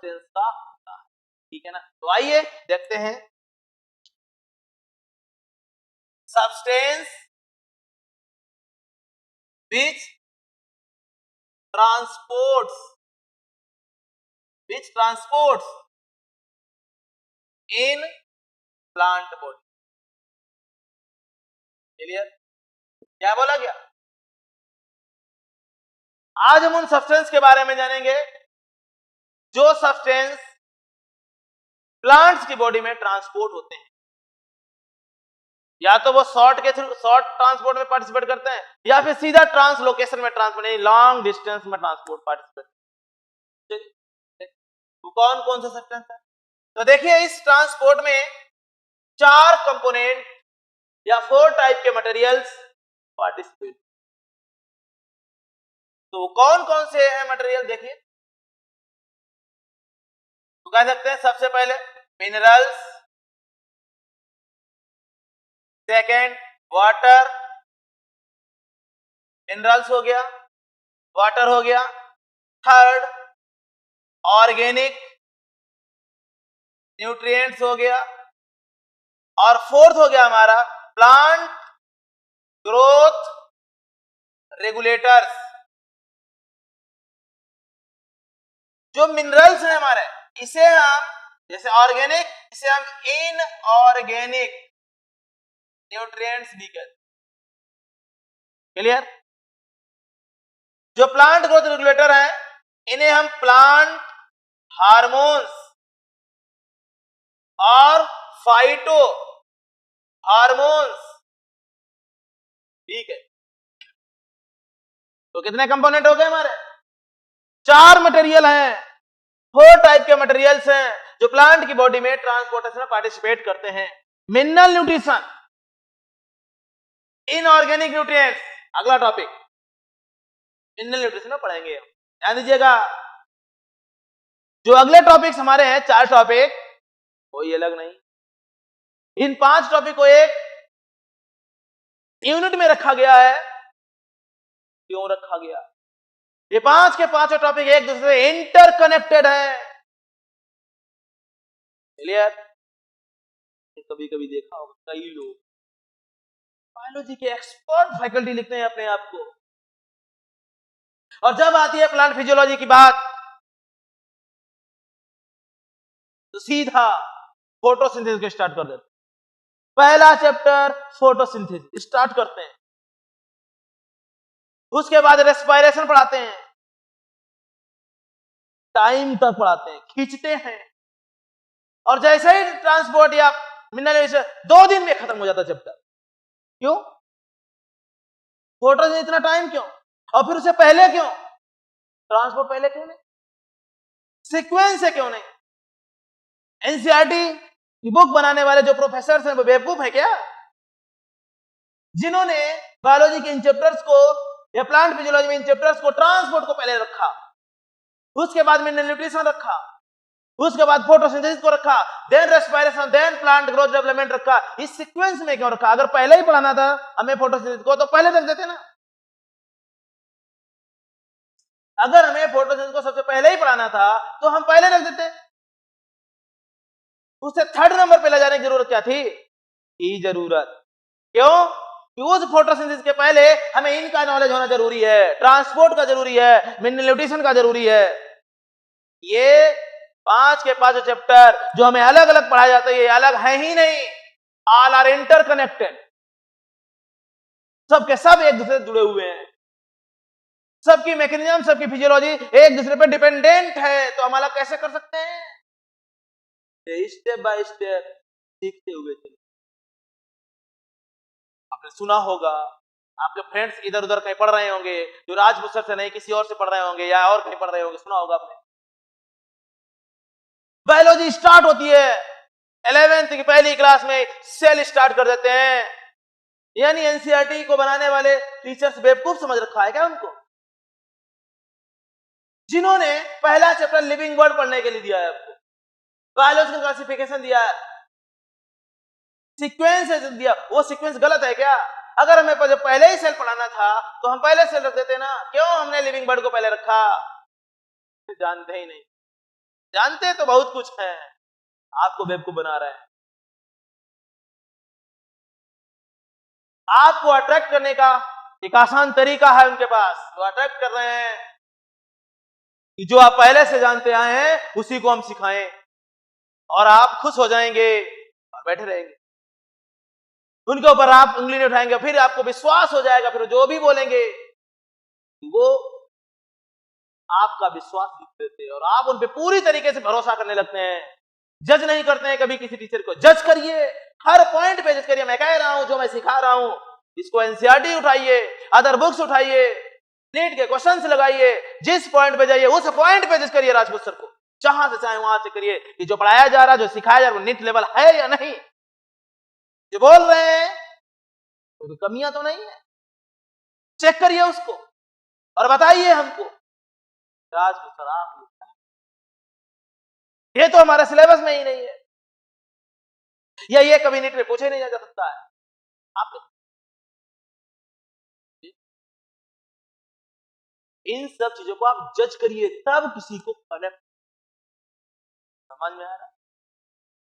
Substance का होता है, ठीक है ना। तो आइए देखते हैं substance which transports in plant body। Clear? क्या बोला गया? आज हम उन सब्सटेंस के बारे में जानेंगे जो सब्सटेंस प्लांट्स की बॉडी में ट्रांसपोर्ट होते हैं, या तो वो शॉर्ट ट्रांसपोर्ट में पार्टिसिपेट करते हैं या फिर सीधा ट्रांसलोकेशन में ट्रांसपोर्ट, यानी लॉन्ग डिस्टेंस में ट्रांसपोर्ट पार्टिसिपेट। तो कौन कौन सा सब्सटेंस है? तो देखिए इस ट्रांसपोर्ट में 4 कंपोनेंट या 4 टाइप के मटेरियल्स पार्टिसिपेट। तो कौन कौन से हैं मटेरियल देखिए। तो कह सकते हैं सबसे पहले मिनरल्स, सेकेंड वाटर, मिनरल्स हो गया, वाटर हो गया, थर्ड ऑर्गेनिक न्यूट्रिएंट्स हो गया, और फोर्थ हो गया हमारा प्लांट ग्रोथ रेगुलेटर्स। जो मिनरल्स हैं हमारे, इसे हम जैसे ऑर्गेनिक, इसे हम इनऑर्गेनिक न्यूट्रिएंट्स भी कहते हैं। क्लियर? जो प्लांट ग्रोथ रेगुलेटर हैं इन्हें हम प्लांट हार्मोन्स और फाइटो हार्मोन्स, ठीक है। तो कितने कंपोनेंट हो गए हमारे? 4 मटेरियल हैं, 4 टाइप के मटेरियल्स हैं जो प्लांट की बॉडी में ट्रांसपोर्टेशन में पार्टिसिपेट करते हैं। मिनरल न्यूट्रिशन, इनऑर्गेनिक न्यूट्रिएंट्स, अगला टॉपिक मिनरल न्यूट्रिशन में पढ़ेंगे। ध्यान दीजिएगा, जो अगले टॉपिक्स हमारे हैं 4 टॉपिक, कोई अलग नहीं, इन 5 टॉपिक को एक यूनिट में रखा गया है। क्यों रखा गया? ये 5 के 5 टॉपिक एक दूसरे से इंटरकनेक्टेड है। क्लियर? कभी कभी देखा होगा कई लोग बायोलॉजी के एक्सपर्ट फैकल्टी लिखते हैं अपने आप को, और जब आती है प्लांट फिजियोलॉजी की बात तो सीधा फोटोसिंथेसिस को स्टार्ट कर देते हैं। पहला चैप्टर फोटोसिंथेसिस स्टार्ट करते हैं, उसके बाद रेस्पिरेशन पढ़ाते हैं, टाइम तक पढ़ाते हैं, खींचते हैं, और जैसे ही ट्रांसपोर्ट या मिनरल 2 दिन में खत्म हो जाता चैप्टर। क्यों? फोटोसिंथेसिस इतना टाइम क्यों? और फिर उससे पहले क्यों? ट्रांसपोर्ट पहले क्यों नहीं? सीक्वेंस से क्यों नहीं? एनसीईआरटी की बुक बनाने वाले जो प्रोफेसर हैं वो बेवकूफ है क्या, जिन्होंने बायोलॉजी के इन चैप्टर्स को या प्लांट फिजियोलॉजी में इन चैप्टर्स को ट्रांसपोर्ट को पहले रखा, उसके बाद मिनरल न्यूट्रिशन रखा, उसके बाद फोटोसिंथेसिस को रखा, then respiration, then plant growth development रखा। इस सीक्वेंस में क्यों रखा? अगर पहले ही पढ़ाना था हमें फोटोसिंथेसिस को तो पहले रख देते ना। अगर हमें फोटोसिंथेसिस को सबसे पहले ही पढ़ाना था तो हम पहले रख देते, उसे 3rd नंबर पे ले जाने की जरूरत क्या थी? जरूरत क्यों? उस फोटोसिंथेसिस के पहले हमें इनका नॉलेज होना जरूरी है, ट्रांसपोर्ट का जरूरी है, मिनरल न्यूट्रिशन का जरूरी है। ये 5 के 5 चैप्टर जो हमें अलग अलग पढ़ाया जाता है, ये अलग है ही नहीं, ऑल आर इंटरकनेक्टेड। सबके सब एक दूसरे से जुड़े हुए हैं, सबकी मैकेनिज्म, सबकी फिजियोलॉजी एक दूसरे पर डिपेंडेंट है। तो हम अलग कैसे कर सकते हैं? स्टेप बाय स्टेप सीखते हुए चलिए। आपने सुना होगा, आपके फ्रेंड्स इधर उधर कहीं पढ़ रहे होंगे, जो राजपूत सर से नहीं किसी और से पढ़ रहे होंगे या और कहीं पढ़ रहे होंगे, सुना होगा आपने। बायोलॉजी स्टार्ट होती है 11th की पहली क्लास में, सेल स्टार्ट कर देते हैं। यानी एनसीईआरटी को बनाने वाले टीचर्स बेवकूफ समझ रखा है क्या उनको, जिन्होंने पहला चैप्टर लिविंग वर्ड पढ़ने के लिए दिया है, आपको बायोलॉजिकल क्लासिफिकेशन दिया है, सीक्वेंस दिया, वो सीक्वेंस गलत है क्या? अगर हमें पहले ही सेल पढ़ाना था तो हम पहले सेल रख देते ना, क्यों हमने लिविंग बर्ड को पहले रखा? जानते ही नहीं। जानते तो बहुत कुछ है, आपको बेवकूफ बना रहे हैं। आपको अट्रैक्ट करने का एक आसान तरीका है उनके पास, वो अट्रैक्ट कर रहे हैं कि जो आप पहले से जानते आए हैं उसी को हम सिखाएं, और आप खुश हो जाएंगे और बैठे रहेंगे। उनके ऊपर आप उंगली नहीं उठाएंगे, फिर आपको विश्वास हो जाएगा, फिर जो भी बोलेंगे वो आपका विश्वास जीत लेते हैं और आप उन पे पूरी तरीके से भरोसा करने लगते हैं। जज नहीं करते हैं कभी किसी टीचर को, जज करिए, हर पॉइंट पे जज करिए। मैं कह रहा हूं, जो मैं सिखा रहा हूं, इसको एनसीईआरटी उठाइए, अदर बुक्स उठाइए, नीट के क्वेश्चंस लगाइए, जिस पॉइंट पे जाइए उस पॉइंट पे जज करिए राजपूत सर को, जहां से चाहे वहां से करिए कि जो पढ़ाया जा रहा है, जो सिखाया जा रहा है, नीट लेवल है या नहीं, जो बोल रहे हैं तो कमियां तो नहीं है, चेक करिए उसको और बताइए हमको। राजपूत सर आप ये तो हमारे सिलेबस में ही नहीं है, या ये कभी नीट में पूछे नहीं जा सकता है। आप इन सब चीजों को आप जज करिए, तब किसी को कनेक्ट समझ में आ रहा है।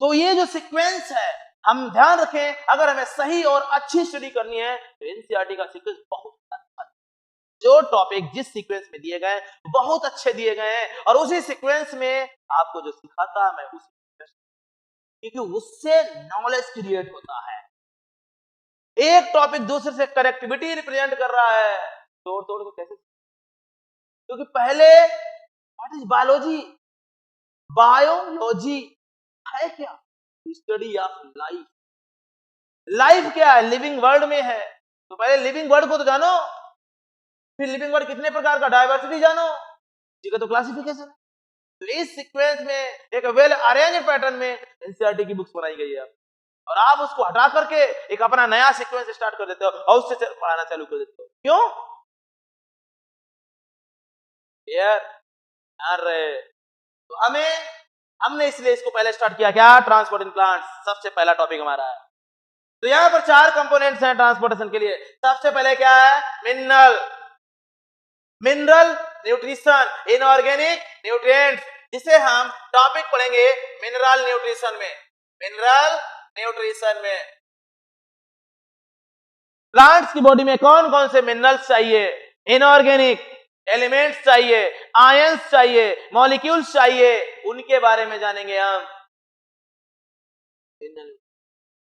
तो ये जो सीक्वेंस है, हम ध्यान रखें, अगर हमें सही और अच्छी स्टडी करनी है तो एनसीईआरटी का सीक्वेंस बहुत अच्छा, जो टॉपिक जिस सीक्वेंस में दिए गए बहुत अच्छे दिए गए हैं, और उसी सीक्वेंस में आपको जो सिखाता है मैं उसी, क्योंकि उससे नॉलेज क्रिएट होता है। एक टॉपिक दूसरे से कनेक्टिविटी रिप्रेजेंट कर रहा है, तोड़ तोड़ के कैसे, क्योंकि पहले व्हाट इज बायोलॉजी, बायोलॉजी है क्या, स्टडी ऑफ लाइफ। लाइफ क्या है, लिविंग वर्ल्ड में है, तो पहले लिविंग वर्ल्ड को तो जानो, फिर लिविंग वर्ल्ड कितने प्रकार का, डायवर्सिटी जानो, ठीक है, तो क्लासिफिकेशन। तो इस सीक्वेंस में एक वेल अरेंज पैटर्न में एनसीईआरटी की बुक्स बनाई गई है, और आप उसको हटा करके एक अपना नया सीक्वेंस स्टार्ट कर देते हो और उससे पढ़ाना चालू कर देते हो। क्यों यार रहे, तो हमने इसलिए इसको पहले स्टार्ट किया, क्या, ट्रांसपोर्टिंग प्लांट्स सबसे पहला टॉपिक हमारा है। तो यहां पर 4 कंपोनेंट्स हैं ट्रांसपोर्टेशन के लिए। सबसे पहले क्या है, मिनरल न्यूट्रिशन, इनऑर्गेनिक न्यूट्रिएंट्स, जिसे हम टॉपिक पढ़ेंगे मिनरल न्यूट्रिशन में। मिनरल न्यूट्रिशन में प्लांट्स की बॉडी में कौन कौन से मिनरल्स चाहिए, इनऑर्गेनिक एलिमेंट्स चाहिए, आयंस चाहिए, मॉलिक्यूल्स चाहिए, उनके बारे में जानेंगे हम।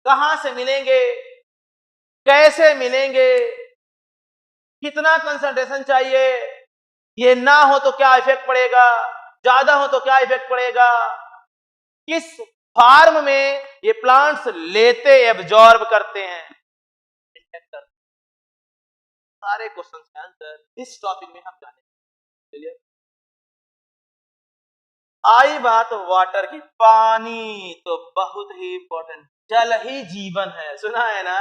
कहां से मिलेंगे, कैसे मिलेंगे, कितना कंसंट्रेशन चाहिए, ये ना हो तो क्या इफेक्ट पड़ेगा, ज्यादा हो तो क्या इफेक्ट पड़ेगा, किस फार्म में ये प्लांट्स लेते एब्जॉर्ब करते हैं, सारे क्वेश्चन के आंसर इस टॉपिक में हम जानेंगे। चलिए, आई बात वाटर की, पानी तो बहुत ही इंपॉर्टेंट, जल ही जीवन है, सुना है ना,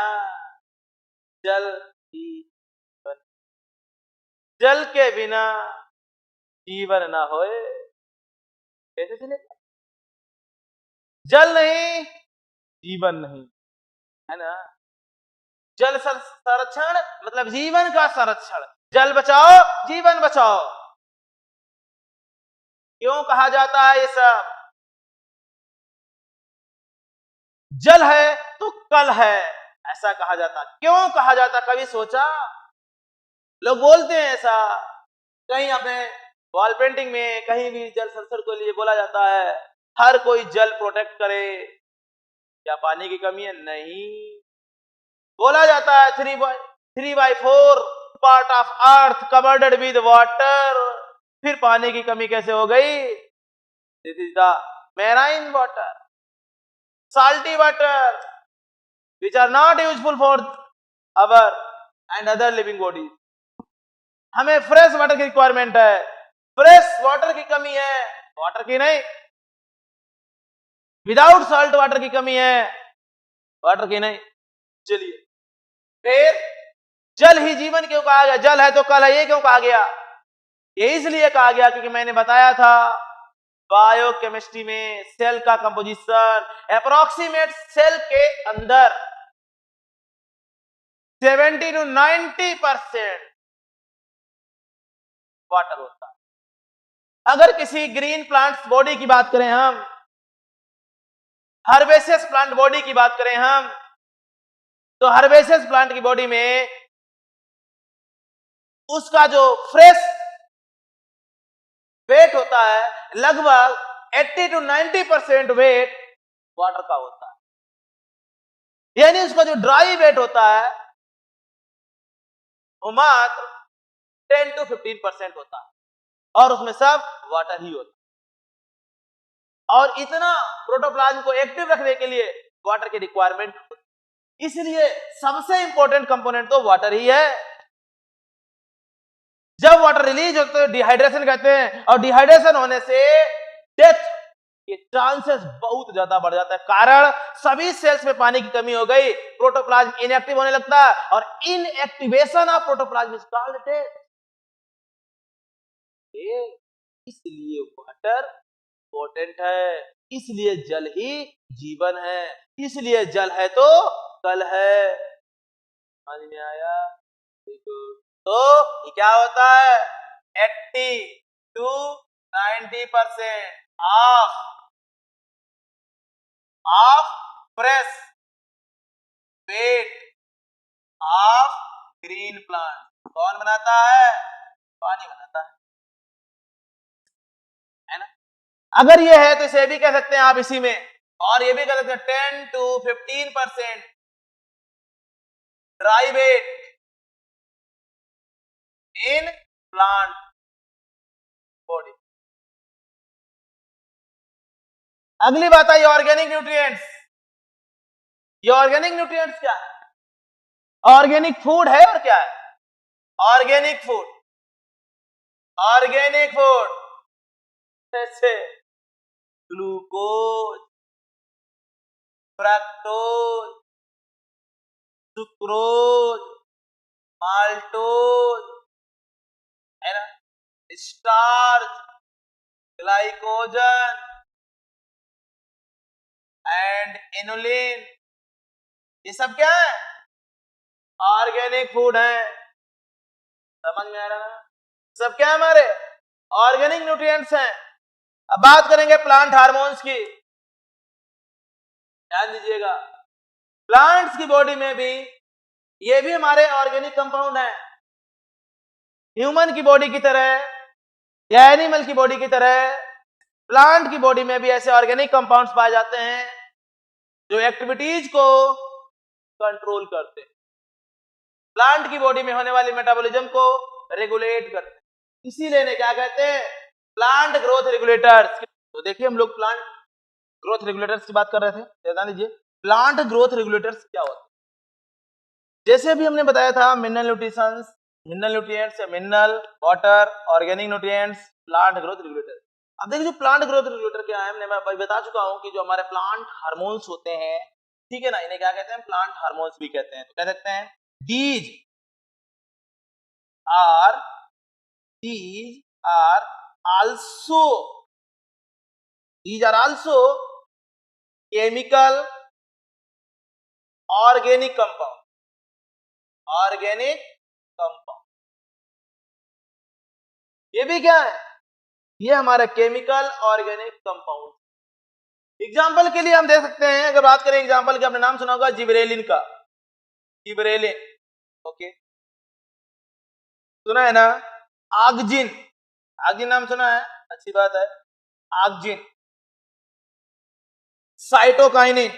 जल ही जीवन, जल के बिना जीवन ना होए, कैसे चलेगा, जल नहीं जीवन नहीं, है ना। जल संरक्षण मतलब जीवन का संरक्षण, जल बचाओ जीवन बचाओ। क्यों कहा जाता है ये सब, जल है तो कल है, ऐसा कहा जाता, क्यों कहा जाता, कभी सोचा, लोग बोलते हैं ऐसा, कहीं अपने वॉल पेंटिंग में कहीं भी जल संरक्षण के लिए बोला जाता है, हर कोई जल प्रोटेक्ट करे, क्या पानी की कमी है, नहीं, बोला जाता है 3/4 part of earth covered with water, फिर पानी की कमी कैसे हो गई, this is the marine water, salty water which are not useful for our and other living bodies। हमें फ्रेश वाटर की रिक्वायरमेंट है, फ्रेश वाटर की कमी है, वाटर की नहीं, विदाउट सॉल्ट वाटर की कमी है, वाटर की नहीं। चलिए, फिर जल ही जीवन क्यों कहा गया, जल है तो कल है, ये क्यों कहा गया, ये इसलिए कहा गया क्योंकि मैंने बताया था बायोकेमिस्ट्री में सेल का कंपोजिशन, अप्रोक्सीमेट सेल के अंदर 70 to 90% वाटर होता है, अगर किसी ग्रीन प्लांट्स बॉडी की बात करें हम, हर्बेसियस प्लांट बॉडी की बात करें हम, तो हर्बेसियस प्लांट की बॉडी में उसका जो फ्रेश वेट होता है लगभग 80 to 90% वेट वाटर का होता है। यानी उसका जो ड्राई वेट होता है वो मात्र 10 to 15% होता है और उसमें सब वाटर ही होता है। और इतना प्रोटोप्लाज्म को एक्टिव रखने के लिए वाटर की रिक्वायरमेंट होती है। इसलिए सबसे इंपॉर्टेंट कंपोनेंट तो वाटर ही है। जब वाटर रिलीज होते हैं डिहाइड्रेशन कहते हैं, और डिहाइड्रेशन होने से डेथ के चांसेस बहुत ज्यादा बढ़ जाता है। कारण सभी सेल्स में पानी की कमी हो गई, प्रोटोप्लाज्म इनएक्टिव होने लगता है और inactivation of protoplasm is called death. इसलिए वाटर इंपॉर्टेंट है, इसलिए जल ही जीवन है, इसलिए जल है तो कल है। समझ में आया? तो ये क्या होता है? 80 to 90% of fresh weight of green plant कौन बनाता है? पानी बनाता है ना? अगर ये है तो इसे भी कह सकते हैं आप इसी में, और ये भी कह सकते हैं 10 to 15% dry weight in plant body. अगली बात आई ऑर्गेनिक न्यूट्रिएंट्स। ये ऑर्गेनिक न्यूट्रिएंट्स क्या है? ऑर्गेनिक फूड है और क्या है? ऑर्गेनिक फूड, ऑर्गेनिक फूड जैसे ग्लूकोज, फ्रक्टोज, सुक्रोज, माल्टोज, है ना, स्टार्च, ग्लाइकोजन एंड इनुलिन, ये सब क्या है? ऑर्गेनिक फूड है। समझ में आ रहा है? सब क्या है? हमारे ऑर्गेनिक न्यूट्रिएंट्स हैं। अब बात करेंगे प्लांट हार्मोन्स की, ध्यान दीजिएगा। प्लांट्स की बॉडी में भी ये भी हमारे ऑर्गेनिक कंपाउंड हैं। ह्यूमन की बॉडी की तरह या एनिमल की बॉडी की तरह प्लांट की बॉडी में भी ऐसे ऑर्गेनिक कंपाउंड्स पाए जाते हैं जो एक्टिविटीज को कंट्रोल करते हैं, प्लांट की बॉडी में होने वाली मेटाबॉलिज्म को रेगुलेट करते हैं। इसीलिए इन्हें क्या कहते हैं? Plant growth regulators. तो देखिए हम लोग प्लांट ग्रोथ रेगुलेटर्स की बात कर रहे थे, ध्यान दीजिए प्लांट ग्रोथ रेगुलेटर्स क्या होते हैं। जैसे अभी हमने बताया था mineral nutritions, mineral nutrients, mineral, water, organic nutrients, plant growth regulator. अब देखिए जो प्लांट ग्रोथ रेगुलेटर क्या है, मैं बता चुका हूं कि जो हमारे प्लांट हार्मोन्स होते हैं, ठीक है ना, इन्हें क्या कहते हैं? प्लांट हार्मोन्स भी कहते हैं। तो कह सकते हैं these are also chemical organic compound, organic compound. ये भी क्या है? ये हमारा केमिकल ऑर्गेनिक कंपाउंड। एग्जाम्पल के लिए हम दे सकते हैं, अगर बात करें एग्जाम्पल की, आपने नाम सुना होगा जिबरेलिन का, जिबरेलिन, ओके, सुना है ना? आगजिन, आगजिन नाम सुना है, अच्छी बात है। आगजिन, साइटोकाइनिन,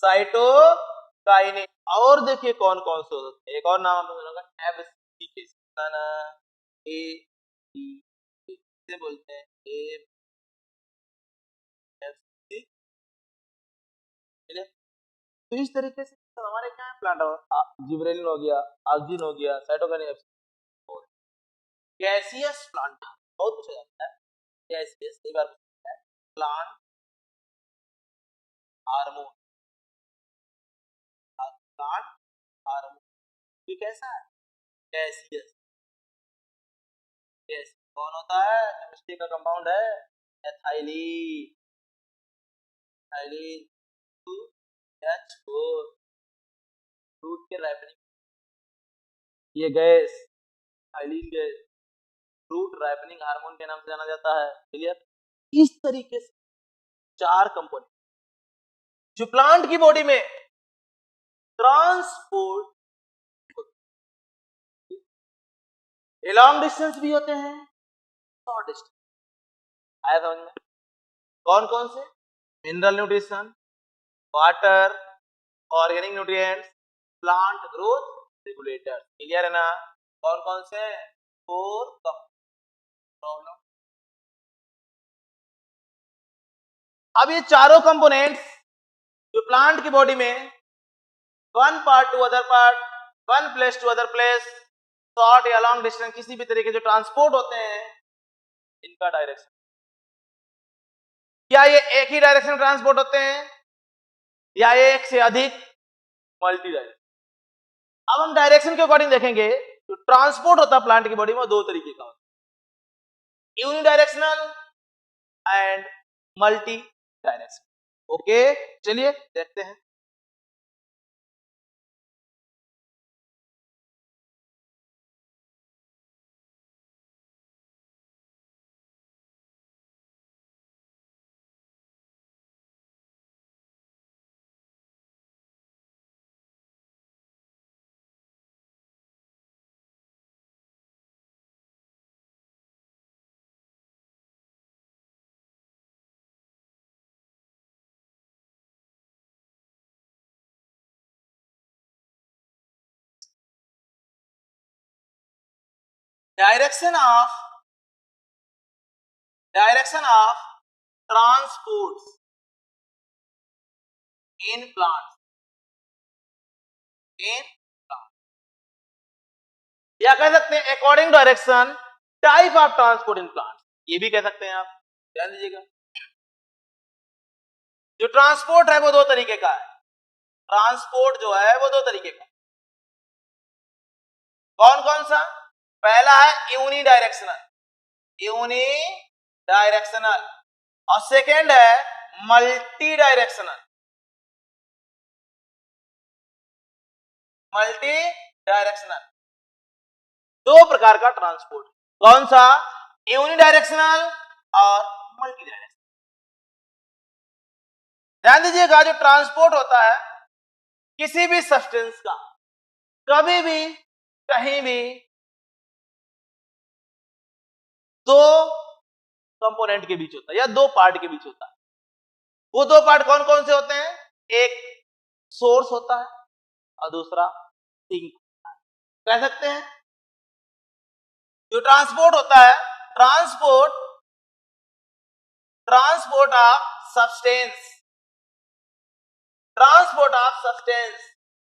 साइटोकाइनिन, और देखिए कौन कौन से होते हैं। एक और नाम आपने सुना होगा एब्सिसिक, ए से बोलते हैं एब्सिसिक। तो इस तरीके से तो हमारे क्या है? प्लांट जिब्रेलिन हो गया, आक्जिन हो गया, साइटोकाइनिन, गैसियस प्लांट बहुत पूछा जाता है। गैसियस कई बार पूछा है। प्लांट हार्मोन, प्लांट हार्मोन ये कैसा है? गैसियस। गैस कौन होता है? केमिस्ट्री का कंपाउंड है एथाइलीन, एथाइलीन H4, फ्रूट के राइपनिंग ये gas ethylene gas fruit ripening hormone के नाम से जाना जाता है। क्लियर? इस तरीके से 4 कंपोनेंट जो प्लांट की बॉडी में ट्रांसपोर्ट, लॉन्ग डिस्टेंस भी होते हैं, शॉर्ट डिस्टेंस। आया समझ में? कौन कौन से? Mineral nutrition, water, organic nutrients, plant growth regulator. Clear है ना? कौन कौन से? 4 प्रॉब्लम। अब ये चारों कंपोनेंट्स जो प्लांट की बॉडी में one part to other part, one place to other place, short या लॉन्ग डिस्टेंस किसी भी तरीके जो ट्रांसपोर्ट होते हैं, इनका डायरेक्शन, क्या ये एक ही डायरेक्शन ट्रांसपोर्ट होते हैं या एक से अधिक मल्टी डायरेक्शन? अब हम डायरेक्शन के अकॉर्डिंग देखेंगे तो ट्रांसपोर्ट होता है प्लांट की बॉडी में दो तरीके का होता है, unidirectional and multi direction. Okay, चलिए देखते हैं। Direction of transport in plant, या कह सकते हैं according direction type of transport in plant, ये भी कह सकते हैं आप। ध्यान दीजिएगा, जो ट्रांसपोर्ट है वो दो तरीके का है। ट्रांसपोर्ट जो है वो दो तरीके का, कौन कौन सा? पहला है यूनिडायरेक्शनल, और सेकेंड है मल्टी डायरेक्शनल, दो प्रकार का ट्रांसपोर्ट। कौन सा? यूनिडायरेक्शनल और मल्टी डायरेक्शनल। ध्यान दीजिएगा, जो ट्रांसपोर्ट होता है किसी भी सब्सटेंस का कभी भी कहीं भी दो कंपोनेंट के बीच होता है या दो पार्ट के बीच होता है। वो दो पार्ट कौन कौन से होते हैं? एक सोर्स होता है और दूसरा सिंक। कह सकते हैं जो ट्रांसपोर्ट होता है, transport of substance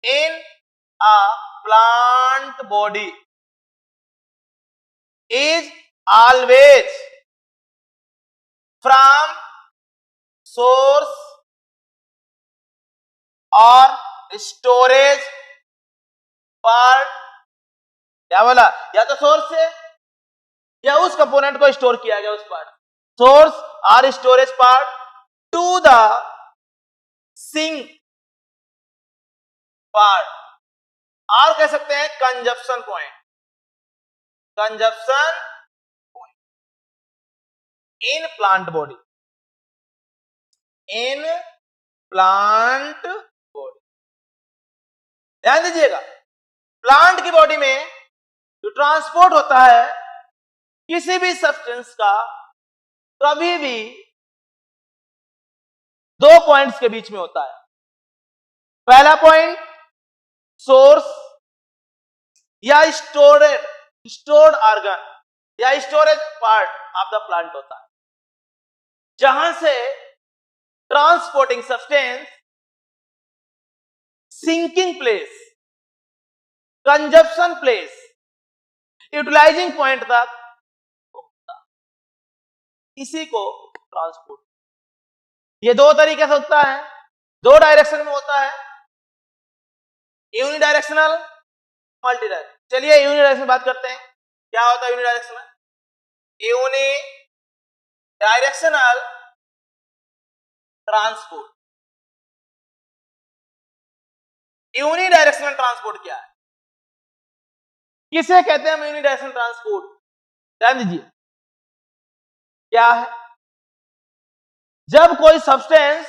in a plant body is always from source or storage part। क्या बोला? या तो सोर्स से या उस कंपोनेंट को स्टोर किया गया उस पार्ट, सोर्स और storage part to the sink part, और कह सकते हैं consumption point in plant body, ध्यान दीजिएगा, प्लांट की बॉडी में जो ट्रांसपोर्ट होता है किसी भी सब्सटेंस का कभी भी दो पॉइंट्स के बीच में होता है। पहला पॉइंट सोर्स या स्टोर्ड ऑर्गन या storage part of the plant होता है, जहां से transporting substance sinking place, consumption place, utilising point तक होता है। इसी को ट्रांसपोर्ट, ये दो तरीके से होता है, दो डायरेक्शन में होता है, यूनिडायरेक्शनल, मल्टी डायरेक्शनल। चलिए यूनिडायरेक्शनल बात करते हैं, क्या होता है unidirectional? Unidirectional transport, unidirectional transport क्या है? किसे कहते हैं हम यूनिडायरेक्शनल ट्रांसपोर्ट? ध्यान दीजिए क्या है, जब कोई सब्सटेंस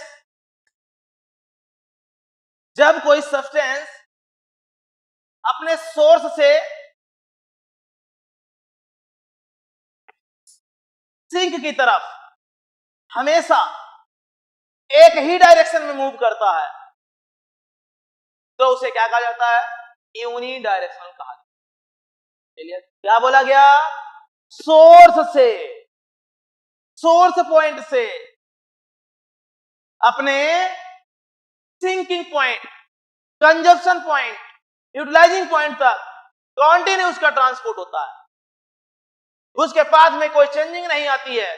अपने सोर्स से सिंक की तरफ हमेशा एक ही डायरेक्शन में मूव करता है तो उसे क्या कहा जाता है, यूनी डायरेक्शनल कहा जाता है। चलिए क्या बोला गया, सोर्स पॉइंट से अपने sinking point, consumption point, utilising point तक कॉन्टिन्यूस का ट्रांसपोर्ट होता है, उसके पास में कोई चेंजिंग नहीं आती है,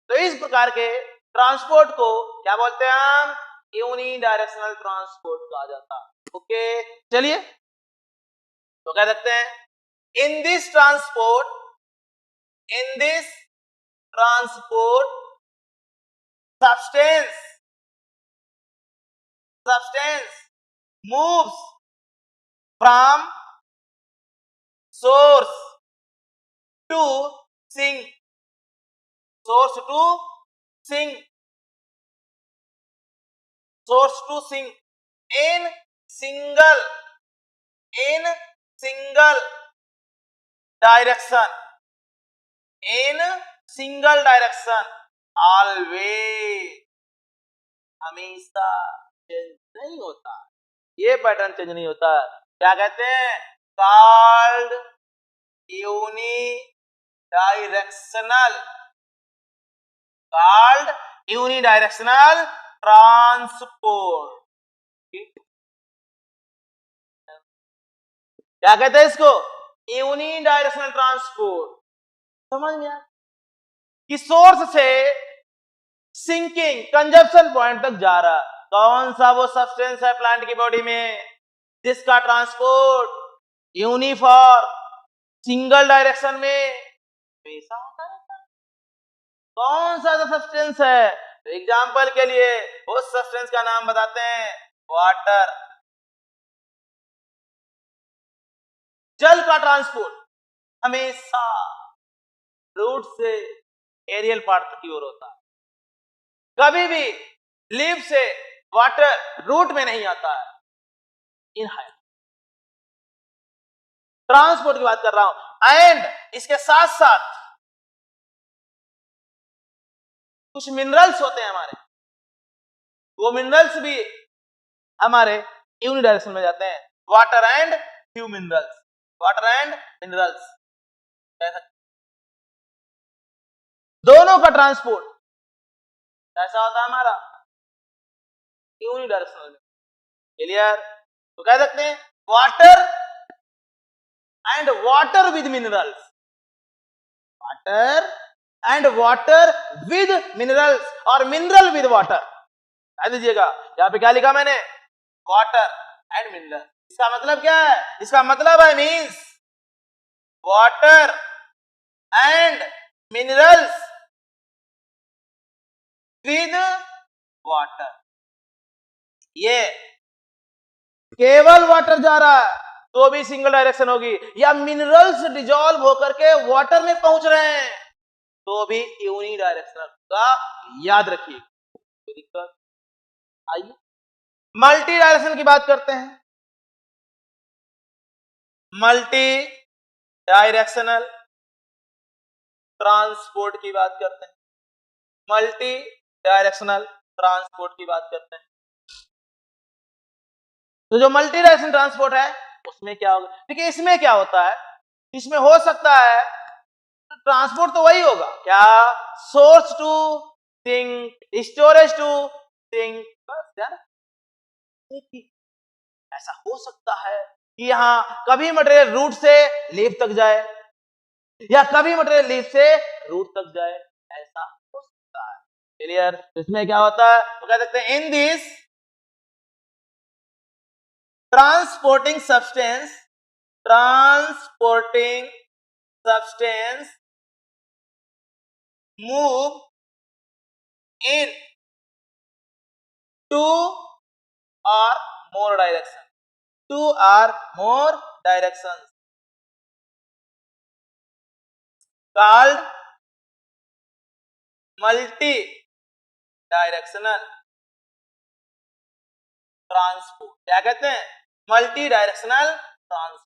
तो इस प्रकार के ट्रांसपोर्ट को क्या बोलते हैं हम, यूनी डायरेक्शनल ट्रांसपोर्ट कहा जाता है। ओके चलिए तो कह सकते हैं in this transport substance moves from source to sink in single direction always, हमेशा चेंज नहीं होता, ये पैटर्न चेंज नहीं होता, क्या कहते हैं, कॉल्ड यूनिडायरेक्शनल ट्रांसपोर्ट। क्या कहते हैं इसको, यूनिडायरेक्शनल ट्रांसपोर्ट। समझ में आया कि सोर्स से सिंकिंग कंजप्शन पॉइंट तक जा रहा, कौन सा वो सब्सटेंस है प्लांट की बॉडी में जिसका ट्रांसपोर्ट यूनिफॉर्म सिंगल डायरेक्शन में हमेशा होता रहता है, कौन सा सब्सटेंस है, तो एग्जाम्पल के लिए उस सब्सटेंस का नाम बताते हैं वाटर। जल का ट्रांसपोर्ट हमेशा रूट से एरियल पार्ट तक की ओर होता है, कभी भी लीफ से वाटर रूट में नहीं आता है। इन हाई ट्रांसपोर्ट की बात कर रहा हूं, एंड इसके साथ साथ कुछ मिनरल्स होते हैं हमारे, वो मिनरल्स भी हमारे यूनिडायरेक्शन में जाते हैं, वाटर एंड मिनरल्स, दोनों का ट्रांसपोर्ट कैसा होता है हमारा, यूनिडायरेक्शनल में। क्लियर, तो कह सकते हैं water and water with minerals, और मिनरल विद वाटर। ध्यान दीजिएगा यहां पे क्या लिखा मैंने, वाटर एंड मिनरल, इसका मतलब क्या है, इसका मतलब है means water and minerals with water. ये केवल वाटर जा रहा है तो भी सिंगल डायरेक्शन होगी, या मिनरल्स डिजॉल्व होकर के वाटर में पहुंच रहे हैं तो भी यूनी डायरेक्शनल का याद रखिए, कोई दिक्कत। आइए मल्टी डायरेक्शन की बात करते हैं, मल्टी डायरेक्शनल ट्रांसपोर्ट की बात करते हैं, मल्टी डायरेक्शनल ट्रांसपोर्ट की बात करते हैं। तो जो मल्टी डायरेक्शन ट्रांसपोर्ट है उसमें क्या होगा, देखिए इसमें क्या होता है, इसमें हो सकता है ट्रांसपोर्ट तो वही होगा, क्या, source to sink, storage to sink, बस यार। ऐसा हो सकता है कि यहाँ कभी मटेरियल रूट से लीफ तक जाए या कभी मटेरियल लीफ से रूट तक जाए, ऐसा हो सकता है। क्लियर, तो इसमें क्या होता है, तो कह सकते हैं in this transporting substance move in two or more directions, called multi directional transport. क्या कहते हैं? Multi directional transport.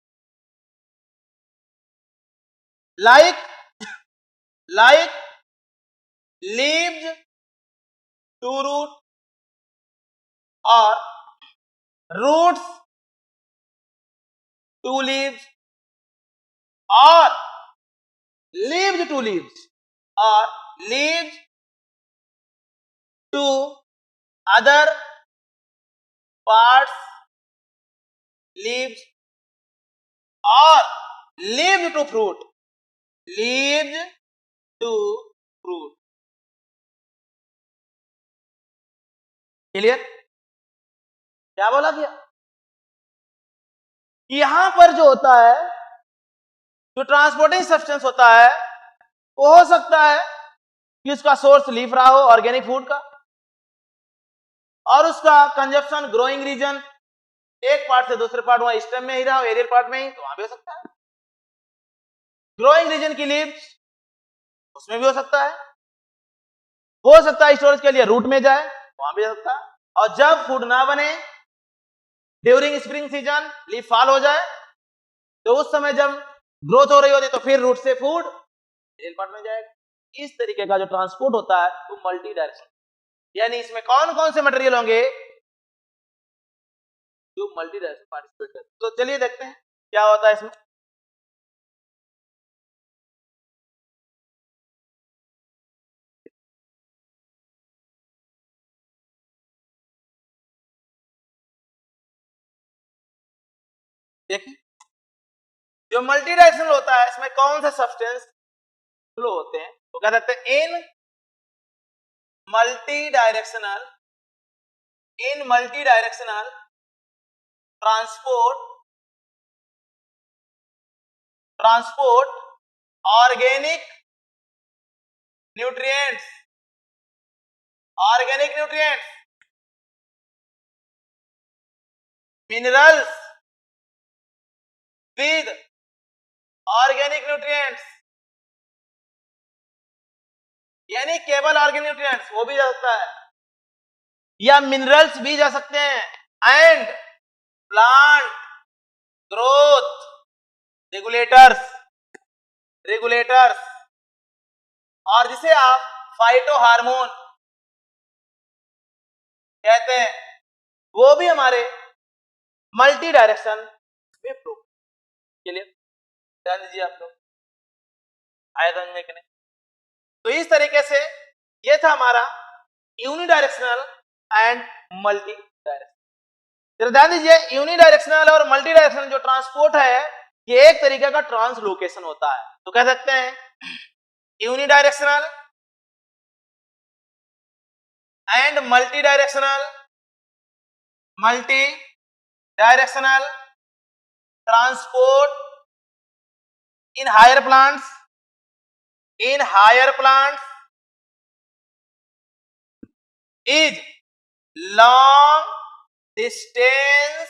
like leaves to root or roots to leaves or leaves to leaves or leaves to other parts, leaves or leaves to fruit, leaves to fruit। Clear? क्या बोला गया? यहां पर जो होता है, जो ट्रांसपोर्टिंग सब्सटेंस होता है, वो हो सकता है कि उसका सोर्स लीफ रहा हो ऑर्गेनिक फूड का, और उसका कंजप्शन ग्रोइंग रीजन एक पार्ट से दूसरे पार्ट वहां स्टेम में ही रहा हो, एरियल पार्ट में ही, तो वहां भी हो सकता है। ग्रोइंग रीजन की लीव्स उसमें भी हो सकता है स्टोरेज के लिए रूट में जाए, वहां भी हो सकता है। और जब फूड ना बने during spring season, leaf fall हो जाए, तो उस समय जब ग्रोथ हो रही होती तो फिर रूट से फूड एरियल पार्ट में जाएगा। इस तरीके का जो ट्रांसपोर्ट होता है वो मल्टी डायरेक्शन, यानी इसमें कौन कौन से मटेरियल होंगे जो मल्टी डायरेक्शन पार्टिसिपेट करते हैं। तो चलिए देखते हैं क्या होता है इसमें। देखिए, जो मल्टी डायरेक्शनल होता है इसमें कौन से सब्सटेंस फ्लो होते हैं, तो क्या कहते हैं? In multi directional transport organic nutrients minerals with organic nutrients, यानी केवल ऑर्गेनिक न्यूट्रिएंट्स वो भी जा सकता है, या मिनरल्स भी जा सकते हैं, एंड प्लांट ग्रोथ रेगुलेटर्स, और जिसे आप फाइटो हार्मोन कहते हैं, वो भी हमारे मल्टी डायरेक्शन में फ्लो। चलिए ध्यान दीजिए आप लोग, आया समझ में कि नहीं? तो इस तरीके से ये था हमारा यूनिडायरेक्शनल एंड मल्टी डायरेक्शनल। जरा ध्यान दीजिए, यूनिडायरेक्शनल और मल्टी डायरेक्शनल जो ट्रांसपोर्ट है, ये एक तरीके का ट्रांसलोकेशन होता है। तो कह सकते हैं unidirectional and multi directional transport in higher plants is long distance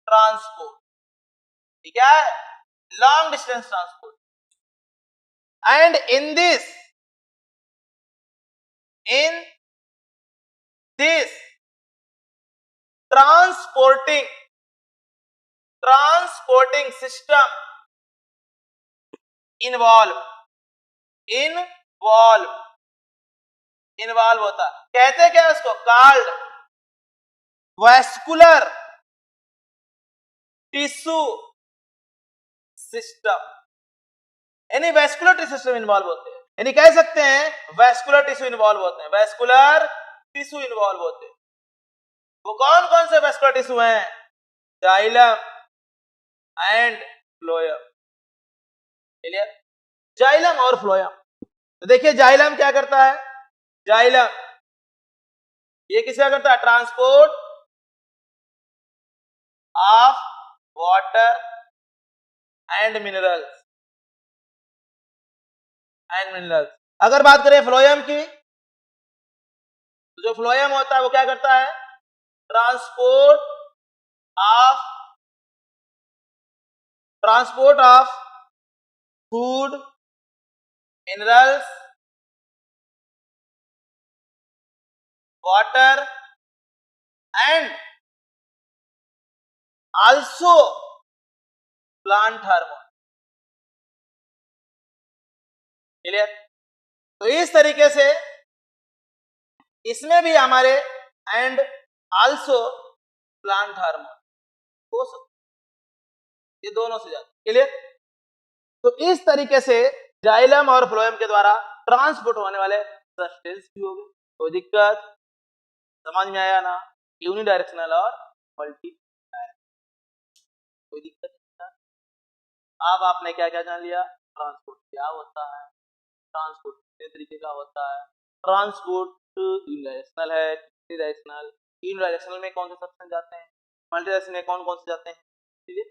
transport। ठीक है, long distance transport, and in this transporting system involve होता, कहते क्या उसको? कॉल्ड वैस्कुलर टिश्यू सिस्टम, यानी वैस्कुलर टिश्यू सिस्टम इन्वॉल्व होते हैं, यानी कह सकते हैं वैस्कुलर टिश्यू इन्वॉल्व होते हैं। वो कौन कौन से वैस्कुलर टिश्यू हैं? Xylem and phloem. Clear? Xylem और फ्लोएम। तो देखिए जाइलम क्या करता है? जाइलम ये किसका करता है? Transport of water and minerals. अगर बात करें फ्लोएम की, तो जो फ्लोएम होता है वो क्या करता है? Transport of food minerals, water and also plant hormone. Clear? तो इस तरीके से इसमें भी हमारे एंड आल्सो प्लांट हार्मोन हो सकते, ये दोनों से ज्यादा। क्लियर? तो इस तरीके से जाइलम और फ्लोएम के द्वारा ट्रांसपोर्ट होने वाले सब्सटेंस भी हो गए। कोई दिक्कत समझ में आया ना? यूनिडायरेक्शनल और मल्टी डायरेक्शनल, कोई दिक्कत नहीं। अब आपने क्या क्या जान लिया? ट्रांसपोर्ट क्या होता है, ट्रांसपोर्ट कितने तरीके का होता है, ट्रांसपोर्ट यूनिडायरेक्शनल है, मल्टीडायरेक्शनल, यूनिडायरेक्शनल में कौन से सब्सटेंस जाते हैं, मल्टीडायरेक्शनल में कौन कौन से जाते हैं। ठीक है,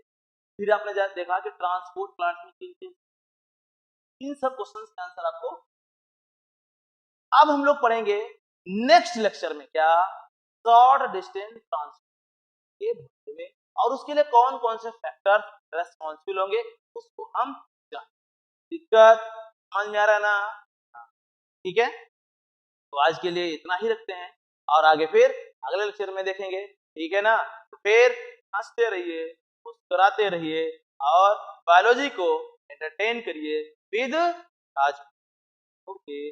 फिर आपने देखा कि ट्रांसपोर्ट प्लांट में इन सब क्वेश्चंस के आंसर आपको अब हम लोग पढ़ेंगे नेक्स्ट लेक्चर में। क्या? शॉर्ट डिस्टेंस ट्रांसपोर्ट के बारे में, और उसके लिए कौन कौन से फैक्टर रेस्पॉन्सिबल होंगे उसको हम जानेंगे। दिक्कत समझ में आ रहा है ना? ठीक है, तो आज के लिए इतना ही रखते हैं और आगे फिर अगले लेक्चर में देखेंगे। ठीक है ना? तो फिर हंसते रहिए, मुस्कुराते रहिए और बायोलॉजी को एंटरटेन करिए विद आज। ओके।